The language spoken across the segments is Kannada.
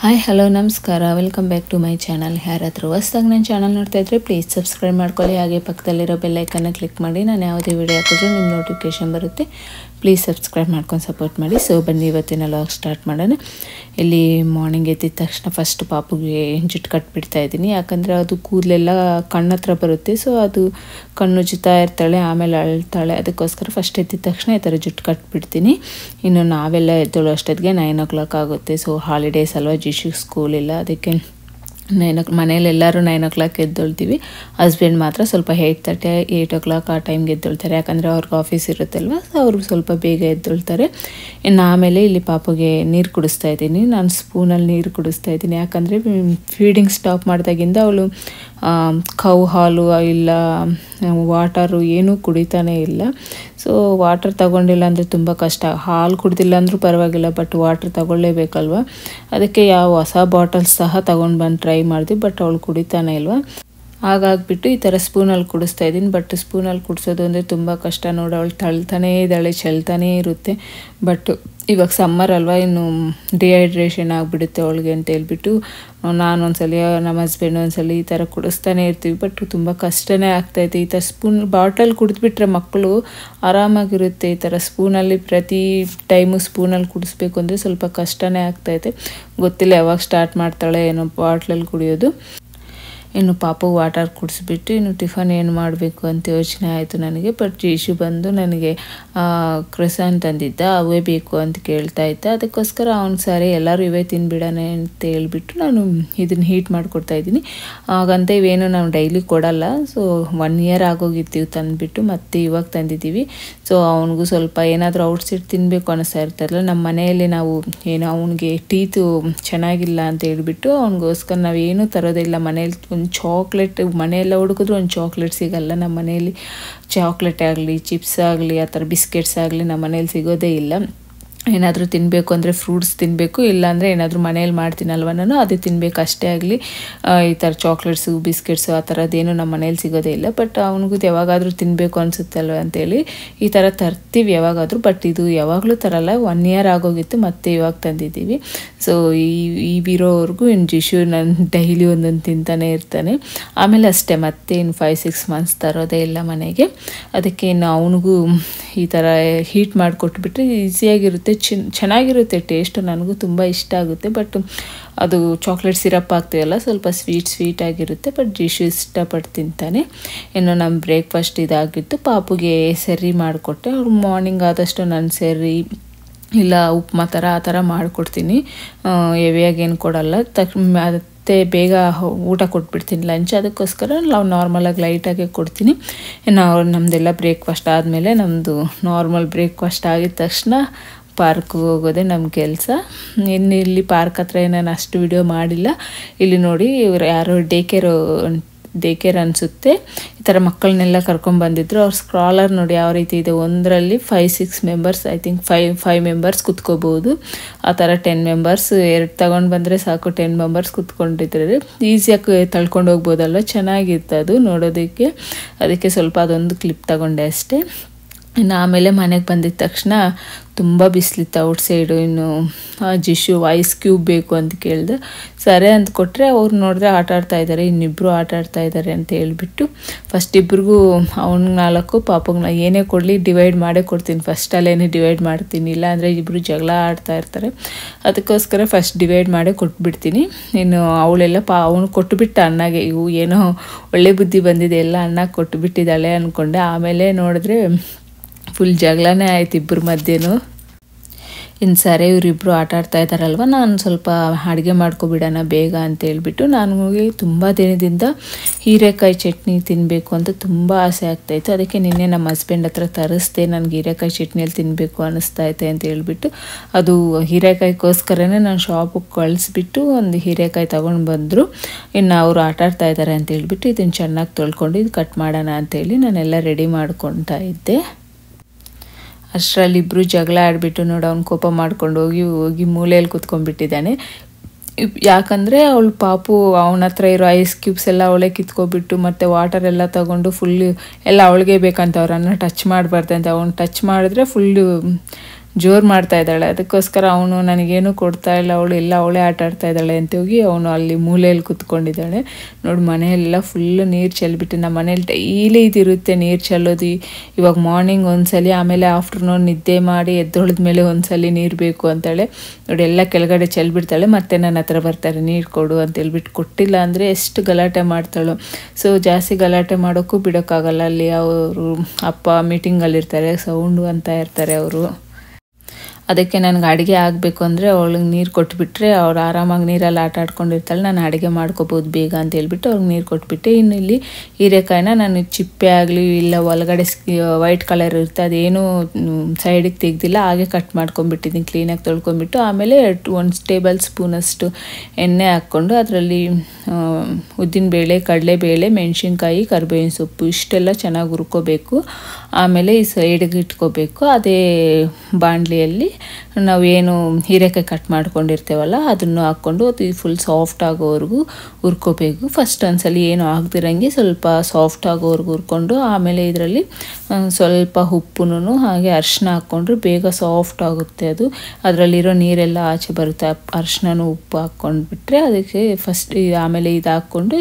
ಹಾಯ್ ಹಲೋ ನಮಸ್ಕಾರ, welcome back to my channel. ಯಾರಾದರೂ ಹೊಸದಾಗಿ ನನ್ನ ಚಾನಲ್ ನೋಡ್ತಾ ಇದ್ದರೆ ಪ್ಲೀಸ್ ಸಬ್ಸ್ಕ್ರೈಬ್ ಮಾಡ್ಕೊಳ್ಳಿ. ಹಾಗೆ ಪಕ್ಕದಲ್ಲಿರೋ ಬೆಲ್ ಐಕನ್ನ ಕ್ಲಿಕ್ ಮಾಡಿ. ನಾನು ಯಾವುದೇ ವಿಡಿಯೋ ಹಾಕಿದ್ರೂ ನಿಮ್ಮ ನೋಟಿಫಿಕೇಷನ್ ಬರುತ್ತೆ. ಪ್ಲೀಸ್ ಸಬ್ಸ್ಕ್ರೈಬ್ ಮಾಡ್ಕೊಂಡು ಸಪೋರ್ಟ್ ಮಾಡಿ. ಸೊ ಬನ್ನಿ ಇವತ್ತಿನ ಲಾಗ್ ಸ್ಟಾರ್ಟ್ ಮಾಡೋಣ. ಇಲ್ಲಿ ಮಾರ್ನಿಂಗ್ ಎದ್ದಿದ ತಕ್ಷಣ ಫಸ್ಟ್ ಪಾಪುಗೆ ಜುಟ್ಟು ಕಟ್ಬಿಡ್ತಾ ಇದ್ದೀನಿ. ಯಾಕಂದರೆ ಅದು ಕೂದಲೆಲ್ಲ ಕಣ್ಣತ್ರ ಬರುತ್ತೆ. ಸೊ ಅದು ಕಣ್ಣು ಉಜ್ಜುತ್ತಾ ಇರ್ತಾಳೆ, ಆಮೇಲೆ ಅಳ್ತಾಳೆ. ಅದಕ್ಕೋಸ್ಕರ ಫಸ್ಟ್ ಎದ್ದಿದ ತಕ್ಷಣ ಈ ಥರ ಜುಟ್ಟು ಕಟ್ಬಿಡ್ತೀನಿ. ಇನ್ನು ನಾವೆಲ್ಲ ಎದ್ದೋಳು ಅಷ್ಟೊತ್ತಿಗೆ 9 o'clock ಆಗುತ್ತೆ. ಸೊ ಹಾಲಿಡೇಸ್ ಅಲ್ವಾ, ಜಿಶುಗೆ ಸ್ಕೂಲ್ ಇಲ್ಲ, ಅದಕ್ಕೆ ಮನೇಲಿ ಎಲ್ಲರೂ 9 o'clock ಎದ್ದೊಳ್ತೀವಿ. ಹಸ್ಬೆಂಡ್ ಮಾತ್ರ ಸ್ವಲ್ಪ 8:30 8 o'clock ಆ ಟೈಮ್ಗೆ ಎದ್ದೊಳ್ತಾರೆ. ಯಾಕಂದರೆ ಅವ್ರಿಗೆ ಆಫೀಸ್ ಇರುತ್ತಲ್ವ, ಸೊ ಅವ್ರಿಗೆ ಸ್ವಲ್ಪ ಬೇಗ ಎದ್ದೊಳ್ತಾರೆ. ಇನ್ನು ಆಮೇಲೆ ಇಲ್ಲಿ ಪಾಪುಗೆ ನೀರು ಕುಡಿಸ್ತಾ ಇದ್ದೀನಿ. ನಾನು ಸ್ಪೂನಲ್ಲಿ ನೀರು ಕುಡಿಸ್ತಾ ಇದ್ದೀನಿ. ಯಾಕಂದರೆ ಫೀಡಿಂಗ್ ಸ್ಟಾಪ್ ಮಾಡಿದಾಗಿಂದ ಅವಳು ಕೌ ಹಾಲು ಇಲ್ಲ ವಾಟರು ಏನೂ ಕುಡಿತಾನೇ ಇಲ್ಲ. ಸೊ ವಾಟರ್ ತಗೊಂಡಿಲ್ಲ ಅಂದರೆ ತುಂಬ ಕಷ್ಟ. ಹಾಲು ಕುಡ್ದಿಲ್ಲ ಅಂದರೂ ಪರವಾಗಿಲ್ಲ, ಬಟ್ ವಾಟರ್ ತಗೊಳ್ಳೇಬೇಕಲ್ವ. ಅದಕ್ಕೆ ಯಾವ ಹೊಸ ಬಾಟಲ್ಸ್ ಸಹ ತಗೊಂಡು ಬಂದು ಟ್ರೈ ಮಾಡಿದ್ವಿ, ಬಟ್ ಅವಳು ಕುಡಿತಾನೆ ಇಲ್ವ. ಹಾಗಾಗಿಬಿಟ್ಟು ಈ ಥರ ಸ್ಪೂನಲ್ಲಿ ಕುಡಿಸ್ತಾ ಇದ್ದೀನಿ. ಬಟ್ ಸ್ಪೂನಲ್ಲಿ ಕುಡಿಸೋದು ಅಂದರೆ ತುಂಬ ಕಷ್ಟ. ನೋಡಿ, ಅವಳು ತಳ್ತಾನೇ ಇದ್ದಾಳೆ, ಚೆಲ್ತಾನೇ ಇರುತ್ತೆ. ಬಟ್ ಇವಾಗ ಸಮ್ಮರ್ ಅಲ್ವಾ, ಇನ್ನು ಡಿಹೈಡ್ರೇಷನ್ ಆಗಿಬಿಡುತ್ತೆ ಅವಳಿಗೆ ಅಂತ ಹೇಳ್ಬಿಟ್ಟು ನಾನು ಒಂದ್ಸಲ ನಮ್ಮ ಹಸ್ಬೆಂಡ್ ಒಂದ್ಸಲ ಈ ಥರ ಕುಡಿಸ್ತಾನೆ ಇರ್ತೀವಿ. ಬಟ್ ತುಂಬ ಕಷ್ಟನೇ ಆಗ್ತಾಯಿದೆ. ಈ ಥರ ಸ್ಪೂನ್ ಬಾಟಲ್ ಕುಡಿದ್ಬಿಟ್ರೆ ಮಕ್ಕಳು ಆರಾಮಾಗಿರುತ್ತೆ. ಈ ಥರ ಸ್ಪೂನಲ್ಲಿ ಪ್ರತಿ ಟೈಮು ಸ್ಪೂನಲ್ಲಿ ಕುಡಿಸ್ಬೇಕು ಅಂದರೆ ಸ್ವಲ್ಪ ಕಷ್ಟನೇ ಆಗ್ತಾಯಿದೆ. ಗೊತ್ತಿಲ್ಲ ಯಾವಾಗ ಸ್ಟಾರ್ಟ್ ಮಾಡ್ತಾಳೆ ಏನೋ ಬಾಟ್ಲಲ್ಲಿ ಕುಡಿಯೋದು. ಇನ್ನು ಪಾಪು ವಾಟರ್ ಕುಡಿಸ್ಬಿಟ್ಟು ಇನ್ನು ಟಿಫನ್ ಏನು ಮಾಡಬೇಕು ಅಂತ ಯೋಚನೆ ಆಯಿತು ನನಗೆ. ಬಟ್ ಜೀಶು ಬಂದು ನನಗೆ ಕ್ರಸಾನ್ ತಂದಿದ್ದ, ಅವೇ ಬೇಕು ಅಂತ ಕೇಳ್ತಾ ಇದ್ದ. ಅದಕ್ಕೋಸ್ಕರ ಅವ್ನು ಸರಿ ಎಲ್ಲರೂ ಇವೇ ತಿನ್ಬಿಡೋಣ ಅಂತ ಹೇಳ್ಬಿಟ್ಟು ನಾನು ಇದನ್ನು ಹೀಟ್ ಮಾಡಿಕೊಡ್ತಾ ಇದ್ದೀನಿ. ಹಾಗಂತ ಇವೇನು ನಾವು ಡೈಲಿ ಕೊಡಲ್ಲ. ಸೊ 1 year ಆಗೋಗಿರ್ತೀವಿ ತಂದುಬಿಟ್ಟು, ಮತ್ತೆ ಇವಾಗ ತಂದಿದ್ದೀವಿ. ಸೊ ಅವನಿಗೂ ಸ್ವಲ್ಪ ಏನಾದರೂ ಔಟ್ಸೈಡ್ ತಿನ್ನಬೇಕು ಅನ್ನಿಸ್ತಾ ಇರ್ತಾರಲ್ಲ. ನಮ್ಮ ಮನೆಯಲ್ಲಿ ನಾವು ಏನು ಅವನಿಗೆ ಟೀತು ಚೆನ್ನಾಗಿಲ್ಲ ಅಂತ ಹೇಳ್ಬಿಟ್ಟು ಅವನಿಗೋಸ್ಕರ ನಾವೇನು ತರೋದಿಲ್ಲ. ಮನೇಲಿ ಒಂದು ಚಾಕ್ಲೇಟ್ ಮನೆಯೆಲ್ಲ ಹುಡುಕಿದ್ರು ಒಂದು ಚಾಕ್ಲೇಟ್ ಸಿಗಲ್ಲ. ನಮ್ಮ ಮನೆಯಲ್ಲಿ ಚಾಕ್ಲೇಟ್ ಆಗಲಿ, ಚಿಪ್ಸ್ ಆಗಲಿ, ಆ ಥರ ಬಿಸ್ಕೆಟ್ಸ್ ಆಗಲಿ ನಮ್ಮ ಮನೇಲಿ ಸಿಗೋದೇ ಇಲ್ಲ. ಏನಾದರೂ ತಿನ್ನಬೇಕು ಅಂದರೆ ಫ್ರೂಟ್ಸ್ ತಿನ್ನಬೇಕು, ಇಲ್ಲಾಂದರೆ ಏನಾದರೂ ಮನೇಲಿ ಮಾಡ್ತೀನಲ್ವ ನಾನು, ಅದು ತಿನ್ನಬೇಕು ಅಷ್ಟೇ ಆಗಲಿ. ಈ ಥರ ಚಾಕ್ಲೇಟ್ಸು ಬಿಸ್ಕೆಟ್ಸು ಆ ಥರದ್ದೇನು ನಮ್ಮ ಮನೇಲಿ ಸಿಗೋದೇ ಇಲ್ಲ. ಬಟ್ ಅವನಿಗೂ ಯಾವಾಗಾದರೂ ತಿನ್ನಬೇಕು ಅನಿಸುತ್ತಲ್ವ ಅಂತೇಳಿ ಈ ಥರ ತರ್ತೀವಿ ಯಾವಾಗಾದರೂ. ಬಟ್ ಇದು ಯಾವಾಗಲೂ ತರಲ್ಲ. 1 year ಆಗೋಗಿತ್ತು, ಮತ್ತೆ ಇವಾಗ ತಂದಿದ್ದೀವಿ. ಸೊ ಇರೋವರೆಗೂ ಇನ್ನು ಜಿಶು ನಾನು ಡೈಲಿ ಒಂದೊಂದು ತಿಂತಾನೆ ಇರ್ತಾನೆ. ಆಮೇಲೆ ಅಷ್ಟೇ, ಮತ್ತೆ ಇನ್ನು 5-6 months ತರೋದೇ ಇಲ್ಲ ಮನೆಗೆ. ಅದಕ್ಕೆ ಇನ್ನು ಅವನಿಗೂ ಈ ಥರ ಹೀಟ್ ಮಾಡಿಕೊಟ್ಬಿಟ್ರೆ ಈಸಿಯಾಗಿರುತ್ತೆ, ಚೆನ್ನಾಗಿರುತ್ತೆ. ಟೇಸ್ಟು ನನಗೂ ತುಂಬ ಇಷ್ಟ ಆಗುತ್ತೆ. ಬಟ್ ಅದು ಚಾಕ್ಲೇಟ್ ಸಿರಪ್ ಹಾಕ್ತೀವಲ್ಲ, ಸ್ವಲ್ಪ ಸ್ವೀಟ್ ಆಗಿರುತ್ತೆ. ಬಟ್ ಜಿಶು ಇಷ್ಟಪಟ್ಟು ತಿಂತಾನೆ. ಇನ್ನು ನಮ್ಮ ಬ್ರೇಕ್ಫಾಸ್ಟ್ ಇದಾಗಿತ್ತು. ಪಾಪುಗೆ ಸರಿ ಮಾಡಿಕೊಟ್ಟೆ. ಅವ್ರು ಮಾರ್ನಿಂಗ್ ಆದಷ್ಟು ನಾನು ಸರಿ ಇಲ್ಲ ಉಪ್ಮಾ ಥರ ಆ ಥರ ಮಾಡಿಕೊಡ್ತೀನಿ. ಹೆವಿಯಾಗಿ ಏನು ಕೊಡಲ್ಲ. ಮತ್ತೆ ಬೇಗ ಊಟ ಕೊಟ್ಬಿಡ್ತೀನಿ ಲಂಚ್. ಅದಕ್ಕೋಸ್ಕರ ನಾವು ನಾರ್ಮಲಾಗಿ ಲೈಟಾಗೆ ಕೊಡ್ತೀನಿ. ನಾವು ನಮ್ಮದೆಲ್ಲ ಬ್ರೇಕ್ಫಾಸ್ಟ್ ಆದಮೇಲೆ ನಮ್ಮದು ನಾರ್ಮಲ್ ಬ್ರೇಕ್ಫಾಸ್ಟ್ ಆಗಿದ ತಕ್ಷಣ ಪಾರ್ಕ್ಗೆ ಹೋಗೋದೆ ನಮ್ಮ ಕೆಲಸ. ಇನ್ನು ಇಲ್ಲಿ ಪಾರ್ಕ್ ಹತ್ರ ನಾನು ಅಷ್ಟು ವಿಡಿಯೋ ಮಾಡಿಲ್ಲ. ಇಲ್ಲಿ ನೋಡಿ, ಇವರು ಯಾರೋ ಡೇ ಕೇರ್ ಅನಿಸುತ್ತೆ, ಈ ಥರ ಮಕ್ಕಳನ್ನೆಲ್ಲ ಕರ್ಕೊಂಡ್ಬಂದಿದ್ರು. ಅವ್ರ ಸ್ಕ್ರಾಲರ್ ನೋಡಿ ಯಾವ ರೀತಿ ಇದೆ. ಒಂದರಲ್ಲಿ 5-6 members, ಐ ಥಿಂಕ್ 5 members ಕುತ್ಕೋಬೋದು. ಆ ಥರ 10 members 2 ತಗೊಂಡು ಬಂದರೆ ಸಾಕು, 10 members ಕುತ್ಕೊಂಡಿದ್ರೆ ಈಸಿಯಾಗಿ ತಳ್ಕೊಂಡು ಹೋಗ್ಬೋದಲ್ವ. ಚೆನ್ನಾಗಿತ್ತು ಅದು ನೋಡೋದಕ್ಕೆ. ಅದಕ್ಕೆ ಸ್ವಲ್ಪ ಅದೊಂದು ಕ್ಲಿಪ್ ತಗೊಂಡೆ ಅಷ್ಟೇ. ಇನ್ನು ಆಮೇಲೆ ಮನೆಗೆ ಬಂದಿದ್ದ ತಕ್ಷಣ ತುಂಬ ಬಿಸಿಲಿತ್ತು ಔಟ್ಸೈಡು. ಇನ್ನು ಜಿಶು ಐಸ್ ಕ್ಯೂಬ್ ಬೇಕು ಅಂತ ಕೇಳಿದೆ. ಸರಿ ಅಂತ ಕೊಟ್ಟರೆ ಅವ್ರು ನೋಡಿದ್ರೆ ಆಟ ಆಡ್ತಾ ಇದ್ದಾರೆ, ಇನ್ನಿಬ್ಬರು ಆಟ ಆಡ್ತಾ ಇದ್ದಾರೆ ಅಂತ ಹೇಳ್ಬಿಟ್ಟು ಫಸ್ಟ್ ಇಬ್ರಿಗೂ ಅವ್ನಿಗೆ 4 ಪಾಪಗೆ ಏನೇ ಕೊಡಲಿ ಡಿವೈಡ್ ಮಾಡೇ ಕೊಡ್ತೀನಿ. ಫಸ್ಟಲ್ಲೇನೆ ಡಿವೈಡ್ ಮಾಡ್ತೀನಿ, ಇಲ್ಲಾಂದರೆ ಇಬ್ಬರು ಜಗಳ ಆಡ್ತಾ ಇರ್ತಾರೆ. ಅದಕ್ಕೋಸ್ಕರ ಫಸ್ಟ್ ಡಿವೈಡ್ ಮಾಡೇ ಕೊಟ್ಬಿಡ್ತೀನಿ. ಇನ್ನು ಅವಳೆಲ್ಲ ಅವನು ಕೊಟ್ಟುಬಿಟ್ಟು ಅಣ್ಣಗೆ, ಇವು ಏನೋ ಒಳ್ಳೆ ಬುದ್ಧಿ ಬಂದಿದೆ, ಎಲ್ಲ ಅಣ್ಣಗೆ ಕೊಟ್ಟುಬಿಟ್ಟಿದ್ದಾಳೆ ಅಂದ್ಕೊಂಡೆ. ಆಮೇಲೆ ನೋಡಿದ್ರೆ ಫುಲ್ ಜಗಳನೇ ಆಯ್ತು ಇಬ್ಬರ ಮಧ್ಯೆನೂ. ಇನ್ನು ಸರಿ ಇವರಿಬ್ಬರು ಆಟ ಆಡ್ತಾ ಇದ್ದಾರಲ್ವ, ನಾನು ಸ್ವಲ್ಪ ಅಡುಗೆ ಮಾಡ್ಕೊಬಿಡೋಣ ಬೇಗ ಅಂತ ಹೇಳ್ಬಿಟ್ಟು ನನಗೆ ತುಂಬ ದಿನದಿಂದ ಹೀರೆಕಾಯಿ ಚಟ್ನಿ ತಿನ್ನಬೇಕು ಅಂತ ತುಂಬ ಆಸೆ ಆಗ್ತಾಯಿತ್ತು. ಅದಕ್ಕೆ ನಿನ್ನೆ ನಮ್ಮ ಹಸ್ಬೆಂಡ್ ಹತ್ರ ತರಿಸ್ದೆ, ನನಗೆ ಹೀರೆಕಾಯಿ ಚಟ್ನಿಯಲ್ಲಿ ತಿನ್ನಬೇಕು ಅನ್ನಿಸ್ತೈತೆ ಅಂತ ಹೇಳ್ಬಿಟ್ಟು. ಅದು ಹೀರೆಕಾಯಿಗೋಸ್ಕರನೇ ನಾನು ಶಾಪಿಗೆ ಕಳಿಸ್ಬಿಟ್ಟು ಒಂದು ಹೀರೆಕಾಯಿ ತೊಗೊಂಡು ಬಂದರು. ಇನ್ನು ಅವರು ಆಟ ಆಡ್ತಾ ಇದ್ದಾರೆ ಅಂತ ಹೇಳ್ಬಿಟ್ಟು ಇದನ್ನು ಚೆನ್ನಾಗಿ ತೊಳ್ಕೊಂಡು ಇದು ಕಟ್ ಮಾಡೋಣ ಅಂತೇಳಿ ನಾನೆಲ್ಲ ರೆಡಿ ಮಾಡ್ಕೊತಾ ಇದ್ದೆ. ಅಷ್ಟರಲ್ಲಿ ಇಬ್ಬರು ಜಗಳ ಆಡಿಬಿಟ್ಟು ನೋಡಿ, ಅವ್ನು ಕೋಪ ಮಾಡ್ಕೊಂಡು ಹೋಗಿ ಮೂಲೆಯಲ್ಲಿ ಕೂತ್ಕೊಂಡ್ಬಿಟ್ಟಿದ್ದಾನೆ. ಯಾಕಂದರೆ ಅವಳು ಪಾಪು ಅವನ ಹತ್ರ ಇರೋ ಐಸ್ ಕ್ಯೂಬ್ಸ್ ಎಲ್ಲ ಅವಳೇ ಕಿತ್ಕೊಬಿಟ್ಟು ಮತ್ತು ವಾಟರ್ ಎಲ್ಲ ತಗೊಂಡು ಫುಲ್ಲು ಎಲ್ಲ ಅವಳಿಗೆ ಬೇಕಂತ, ಅವರನ್ನು ಟಚ್ ಮಾಡಬಾರ್ದಂತೆ. ಅವ್ನು ಟಚ್ ಮಾಡಿದ್ರೆ ಫುಲ್ಲು ಜೋರು ಮಾಡ್ತಾ ಇದ್ದಾಳೆ. ಅದಕ್ಕೋಸ್ಕರ ಅವನು ನನಗೇನು ಕೊಡ್ತಾ ಇಲ್ಲ, ಅವಳೇ ಆಟ ಆಡ್ತಾ ಇದ್ದಾಳೆ ಅಂತ ಹೋಗಿ ಅವನು ಅಲ್ಲಿ ಮೂಲೆಯಲ್ಲಿ ಕೂತ್ಕೊಂಡಿದ್ದಾಳೆ. ನೋಡಿ ಮನೆಯೆಲ್ಲ ಫುಲ್ಲು ನೀರು ಚೆಲ್ಬಿಟ್ಟು, ನಮ್ಮ ಮನೇಲಿ ಡೈಲಿ ಇದಿರುತ್ತೆ ನೀರು ಚೆಲ್ಲೋದು. ಇವಾಗ ಮಾರ್ನಿಂಗ್ ಒಂದ್ಸಲಿ, ಆಮೇಲೆ ಆಫ್ಟರ್ನೂನ್ ನಿದ್ದೆ ಮಾಡಿ ಎದ್ದೊಳದ ಮೇಲೆ ಒಂದ್ಸಲಿ ನೀರು ಬೇಕು ಅಂತಾಳೆ. ನೋಡಿ ಎಲ್ಲ ಕೆಳಗಡೆ ಚೆಲ್ಬಿಡ್ತಾಳೆ, ಮತ್ತೆ ನನ್ನ ಹತ್ರ ಬರ್ತಾರೆ ನೀರು ಕೊಡು ಅಂತ ಹೇಳ್ಬಿಟ್ಟು. ಕೊಟ್ಟಿಲ್ಲ ಅಂದರೆ ಎಷ್ಟು ಗಲಾಟೆ ಮಾಡ್ತಾಳು. ಸೊ ಜಾಸ್ತಿ ಗಲಾಟೆ ಮಾಡೋಕ್ಕೂ ಬಿಡೋಕ್ಕಾಗಲ್ಲ. ಅಲ್ಲಿ ಅವರು ಅಪ್ಪ ಮೀಟಿಂಗಲ್ಲಿರ್ತಾರೆ, ಸೌಂಡು ಅಂತ ಇರ್ತಾರೆ ಅವರು. ಅದಕ್ಕೆ ನನಗೆ ಅಡುಗೆ ಆಗಬೇಕು ಅಂದರೆ ಅವಳಿಗೆ ನೀರು ಕೊಟ್ಬಿಟ್ರೆ ಅವಳು ಆರಾಮಾಗಿ ನೀರಲ್ಲಿ ಆಟ ಆಡ್ಕೊಂಡಿರ್ತಾಳೆ, ನಾನು ಅಡುಗೆ ಮಾಡ್ಕೋಬೋದು ಬೇಗ ಅಂತ ಹೇಳ್ಬಿಟ್ಟು ಅವ್ಳಿಗೆ ನೀರು ಕೊಟ್ಬಿಟ್ಟೆ. ಇನ್ನು ಇಲ್ಲಿ ಹೀರೆಕಾಯಿನ ನಾನು ಚಿಪ್ಪೆ ಆಗಲಿ ಇಲ್ಲ ಒಳಗಡೆ ವೈಟ್ ಕಲರ್ ಇರುತ್ತೆ ಅದೇನು ಸೈಡಿಗೆ ತೆಗ್ದಿಲ್ಲ, ಹಾಗೆ ಕಟ್ ಮಾಡ್ಕೊಂಡ್ಬಿಟ್ಟಿದ್ದೀನಿ. ಕ್ಲೀನಾಗಿ ತೊಳ್ಕೊಂಬಿಟ್ಟು ಆಮೇಲೆ 1 ಟೇಬಲ್ ಸ್ಪೂನಷ್ಟು ಎಣ್ಣೆ ಹಾಕ್ಕೊಂಡು ಅದರಲ್ಲಿ ಉದ್ದಿನಬೇಳೆ, ಕಡಲೆಬೇಳೆ, ಮೆಣಸಿನ್ಕಾಯಿ, ಕರಿಬೇವಿನ ಸೊಪ್ಪು ಇಷ್ಟೆಲ್ಲ ಚೆನ್ನಾಗಿ ಹುರ್ಕೋಬೇಕು. ಆಮೇಲೆ ಈ ಸೈಡಿಗೆ ಇಟ್ಕೋಬೇಕು. ಅದೇ ಬಾಣಲಿಯಲ್ಲಿ ನಾವೇನು ಹೀರೆಕಾಯಿ ಕಟ್ ಮಾಡ್ಕೊಂಡಿರ್ತೇವಲ್ಲ ಅದನ್ನು ಹಾಕ್ಕೊಂಡು ಅದು ಫುಲ್ ಸಾಫ್ಟ್ ಆಗೋವರೆಗೂ ಹುರ್ಕೋಬೇಕು. ಫಸ್ಟ್ ಒಂದ್ಸಲಿ ಏನು ಆಗದಿರಂಗೆ ಸ್ವಲ್ಪ ಸಾಫ್ಟ್ ಆಗೋವರೆಗೂ ಹುರ್ಕೊಂಡು ಆಮೇಲೆ ಇದರಲ್ಲಿ ಸ್ವಲ್ಪ ಉಪ್ಪುನು ಹಾಗೆ ಅರಿಶಿನ ಹಾಕ್ಕೊಂಡ್ರೆ ಬೇಗ ಸಾಫ್ಟ್ ಆಗುತ್ತೆ. ಅದು ಅದರಲ್ಲಿರೋ ನೀರೆಲ್ಲ ಆಚೆ ಬರುತ್ತೆ. ಅರಿಶಿನೂ ಉಪ್ಪು ಹಾಕ್ಕೊಂಡ್ಬಿಟ್ರೆ ಅದಕ್ಕೆ ಫಸ್ಟ್ ಆಮೇಲೆ ಇದು ಹಾಕ್ಕೊಂಡು